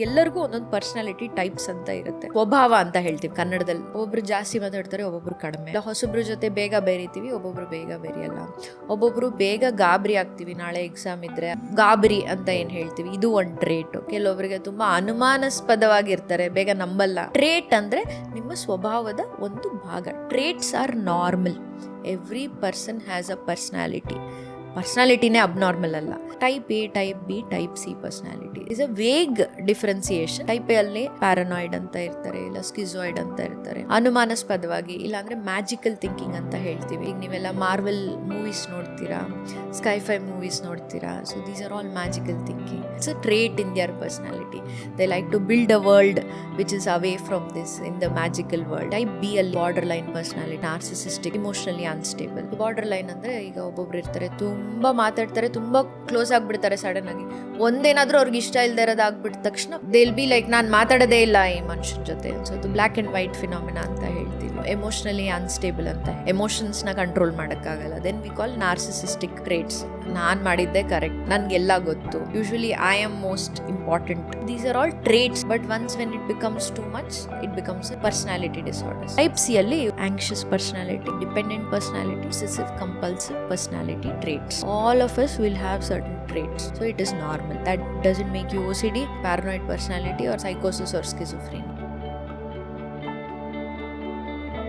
ಎಲ್ಲರಿಗೂ ಒಂದೊಂದು personality types ಅಂತ ಇರುತ್ತೆ, ಸ್ವಭಾವ ಅಂತ ಹೇಳ್ತೀವಿ ಕನ್ನಡದಲ್ಲಿ. ಒಬ್ಬೊಬ್ರು ಜಾಸ್ತಿ ಮಾತಾಡ್ತಾರೆ, ಒಬ್ಬೊಬ್ರು ಕಡಿಮೆ. ಹೊಸಬ್ರ ಜೊತೆ ಬೇಗ ಬೆರಿತೀವಿ, ಒಬ್ಬೊಬ್ರು ಬೇಗ ಬೆರೆಯಲ್ಲ. ಒಬ್ಬೊಬ್ರು ಬೇಗ ಗಾಬರಿ ಆಗ್ತೀವಿ, ನಾಳೆ ಎಕ್ಸಾಮ್ ಇದ್ರೆ ಗಾಬರಿ ಅಂತ ಏನ್ ಹೇಳ್ತೀವಿ, ಇದು ಒಂದು ಟ್ರೇಟ್. ಕೆಲವೊಬ್ಬರಿಗೆ ತುಂಬಾ ಅನುಮಾನಾಸ್ಪದವಾಗಿರ್ತಾರೆ, ಬೇಗ ನಂಬಲ್ಲ. ಟ್ರೇಟ್ ಅಂದ್ರೆ ನಿಮ್ಮ ಸ್ವಭಾವದ ಒಂದು ಭಾಗ. Traits are normal. Every person has a ಪರ್ಸನಾಲಿಟಿನೇ ಅಬ್ನಾರ್ಮಲ್ ಅಲ್ಲ. Type A, type B, type C personality is a vague differentiation. Type A ಅಲ್ಲಿ ಪ್ಯಾರನಾಯ್ಡ್ ಅಂತ ಇರ್ತಾರೆ, ಇಲ್ಲ ಸ್ಕಿಜಾಯ್ಡ್ ಅಂತ ಇರ್ತಾರೆ, ಅನುಮಾನಾಸ್ಪದವಾಗಿ, ಇಲ್ಲಾಂದ್ರೆ ಮ್ಯಾಜಿಕಲ್ ಥಿಂಕಿಂಗ್ ಅಂತ ಹೇಳ್ತೀವಿ. ಈಗ ನೀವೆಲ್ಲ ಮಾರ್ವೆಲ್ ಮೂವೀಸ್ ನೋಡ್ತೀರಾ, ಸ್ಕೈಫೈ ಮೂವೀಸ್ ನೋಡ್ತೀರಾ, so these are all magical thinking. It's a trait in their personality. They like to build a world which is away from this in the magical world. Type B ಅಲ್ಲಿ borderline personality, narcissistic, emotionally unstable. Borderline ಅಂದ್ರೆ ಈಗ ಒಬ್ಬೊಬ್ರು ಇರ್ತಾರೆ, ತುಂಬಾ ಮಾತಾಡ್ತಾರೆ, ತುಂಬಾ close ಆಗ್ಬಿಡ್ತಾರೆ. Sudden ಆಗಿ ಒಂದೇನಾದ್ರೂ ಅವ್ರಿಗೆ ಇಷ್ಟ ಇಲ್ದೇ ಇರೋದು ಆಗ್ಬಿಟ್ಟ ತಕ್ಷಣ ದೇ ವಿಲ್ ಬಿ ಲೈಕ್, ನಾನು ಮಾತಾಡೋದೇ ಇಲ್ಲ ಈ ಮನುಷ್ಯನ ಜೊತೆ. ಸೊ ಅದು ಬ್ಲ್ಯಾಕ್ ಅಂಡ್ ವೈಟ್ ಫಿನಾಮಿನಾ ಅಂತ ಹೇಳ್ತೀವಿ. ಎಮೋಷನಲಿ ಅನ್ಸ್ಟೇಬಲ್ ಅಂತ, ಎಮೋಷನ್ಸ್ ನ ಕಂಟ್ರೋಲ್ ಮಾಡಕ್ಕಾಗಲ್ಲ. Then we call narcissistic traits. ನಾನ್ ಮಾಡಿದ್ದೆ ಕರೆಕ್ಟ್, ನನ್ಗೆಲ್ಲ ಗೊತ್ತು, usually I am most important. These are all traits, but once when it becomes too much, it becomes a personality disorder. Type C ಅಲ್ಲಿ anxious personality, dependent personality, obsessive compulsive personality traits. All of us will have certain traits, so it is normal. That doesn't make you OCD, paranoid personality or psychosis or schizophrenia.